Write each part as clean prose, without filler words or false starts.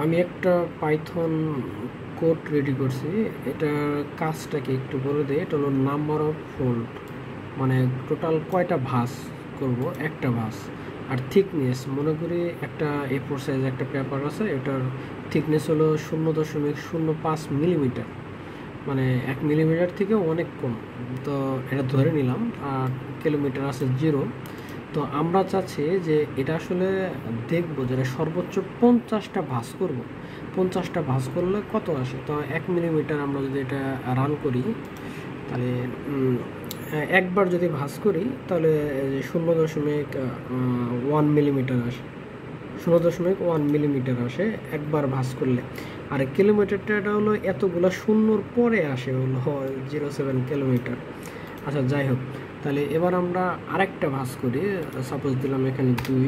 আমি একটা Python code ready করছি। এটার কাজটাকে একটু বলে দিই। এটা হলো নাম্বার অফ ফোল্ড, মানে টোটাল কয়টা ভাঁজ করব, একটা ভাঁজ। আর থিকনেস, মনে করি একটা A4 সাইজ একটা পেপার আছে, এটার থিকনেস হলো 0.05 মিলিমিটার, মানে 1 মিলিমিটার থেকে অনেক কম। তো এটা ধরে নিলাম। আর কিলোমিটার আছে 0। তো আমরা চাচ্ছি যে এটা আসলে দেখবো যে সর্বোচ্চ 50টা ভাঁজ করব। 50টা ভাঁজ করলে কত আসে। তো 1 মিলিমিটার আমরা যদি এটা রান করি, তাহলে একবার যদি ভাঁজ করি তাহলে 0.1 মিলিমিটার আসে। 0.1 মিলিমিটার আসে একবার ভাঁজ করলে। আর কিলোমিটারটা এটা হলো এতগুলো শূন্যর পরে আসে, হলো 07 কিলোমিটার। আচ্ছা, যাই হোক, তাহলে এবার আমরা আরেকটা ভাঁজ করি। সাপোজ দিলাম এখানে 2,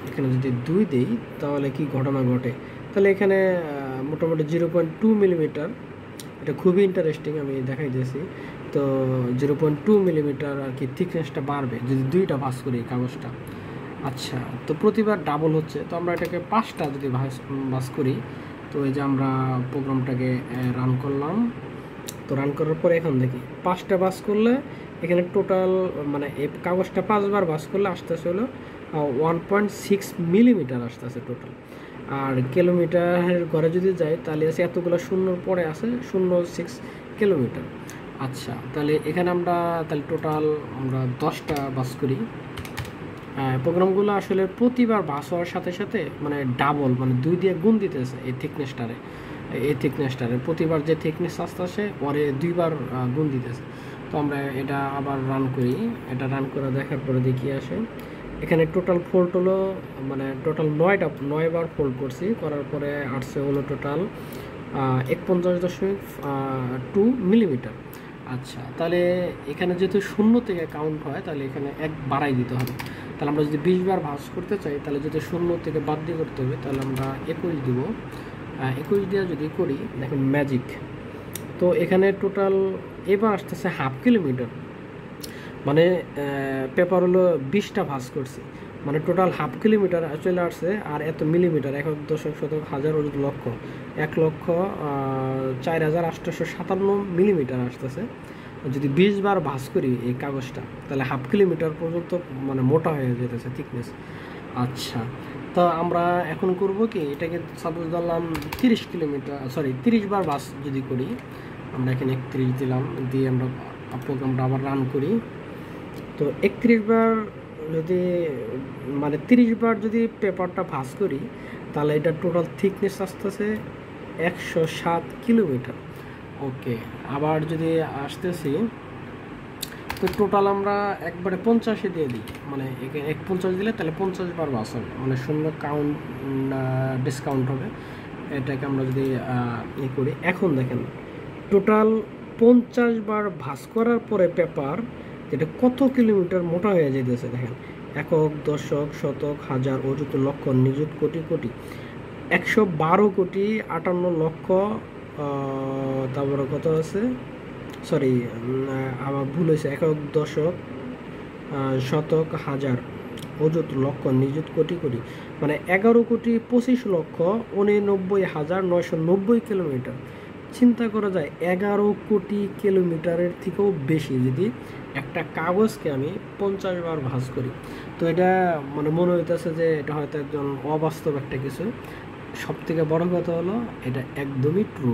এখানে যদি 2 দিই তাহলে কি ঘটনা ঘটে। তাহলে এখানে মোটামুটি 0.2 মিলিমিটার। এটা খুবই ইন্টারেস্টিং, আমি দেখাই দিয়েছি। তো 0.2 মিলিমিটার আর কি থিকনেসটা বাড়বে যদি 2টা ভাঁজ করি কাগজটা। আচ্ছা, তো প্রতিবার ডাবল হচ্ছে। তো আমরা এটাকে 5টা যদি ভাঁজ করি, তো এই যে আমরা প্রোগ্রামটাকে রান করলাম। তো রান করার পরে এখন দেখি 5টা ভাঁজ করলে এখানে টোটাল, মানে এই কাগজটা 5বার ভাঁজ করলে আসতেছে হলো 1.6 মিলিমিটার আসতেছে টোটাল। আর কিলোমিটারের ঘরে যদি যাই তাহলে আছে এতগুলো শূন্যর পরে আছে 0.6 কিলোমিটার। আচ্ছা, তাহলে এখানে আমরা তাহলে টোটাল আমরা 10টা ভাঁজ করি। প্রোগ্রামগুলো আসলে প্রতিবার ভাঁজ হওয়ার সাথে সাথে মানে ডাবল, মানে 2 দিয়ে গুণ দিতেছে এই থিকনেসটারে প্রতিবার যে থিকনেস আস্তে আসে পরে 2বার গুণ দিতেছে। তো আমরা এটা আবার রান করি। এটা রান করে দেখার পরে দেখি আসে এখানে টোটাল ফোল্ড হলো, মানে টোটাল 9বার ফোল্ড করছি। করার পরে আসছে হলো টোটাল 41.2 মিলিমিটার। আচ্ছা, তাহলে এখানে যেহেতু 0 থেকে কাউন্ট হয় তাহলে এখানে 1 বাড়াই দিতে হবে। তাহলে আমরা যদি 20বার ভাঁজ করতে চাই তাহলে যদি 0 থেকে বাদ দিয়ে করতে হবে, তাহলে আমরা 21 দিব। 21 দিয়ে যদি করি, দেখেন ম্যাজিক। তো এখানে টোটাল এবার আসতেছে হাফ কিলোমিটার, মানে পেপার হলো 20টা ভাঁজ করছি, মানে টোটাল হাফ কিলোমিটার চলে আসছে। আর এত মিলিমিটার 1.10 লক্ষ 1,04,857 মিলিমিটার আসতেছে। যদি 20বার ভাঁজ করি এই কাগজটা তাহলে হাফ কিলোমিটার পর্যন্ত মানে মোটা হয়ে যেতেছে থিকনেস। আচ্ছা, তো আমরা এখন করব কি, এটাকে সাপোজ ধরলাম 30বার ভাঁজ যদি করি, আমরা এখানে 31 দিলাম, দিয়ে আমরা প্রোগ্রামটা আবার রান করি। তো 31বার যদি, মানে 30বার যদি পেপারটা ভাঁজ করি তাহলে এটা টোটাল থিকনেস আসতেছে 107 কিলোমিটার। ওকে, আবার যদি আসতেছি, তো টোটাল আমরা একবারে 50-এ দিয়ে দিই, মানে 50 দিলে তাহলে 50বার ভাঁজ হবে, মানে 0 কাউন্ট ডিসকাউন্ট হবে। এটাকে আমরা যদি করি, এখন দেখেন টোটাল 50বার ভাঁজ করার পরে পেপার যেটা কত কিলোমিটার মোটা হয়ে যেতেছে। দেখেন একক, দশক, শতক, হাজার, অযুত, লক্ষ, নিযুত, কোটি কোটি, 112,58,00,000। তারপরে কত আছে, সরি আমার ভুল হয়েছে, একক, দশক, শতক, হাজার, অযুত, লক্ষ, নিযুত, কোটি কোটি, মানে 11,25,89,990 কিলোমিটার। চিন্তা করা যায় 11 কোটি কিলোমিটারের থেকেও বেশি যদি একটা কাগজকে আমি 50বার ভাঁজ করি। তো এটা মানে মনে হইতেছে যে এটা হয়তো একজন অবাস্তব একটা কিছু। সব থেকে বড় কথা হলো এটা একদমই ট্রু।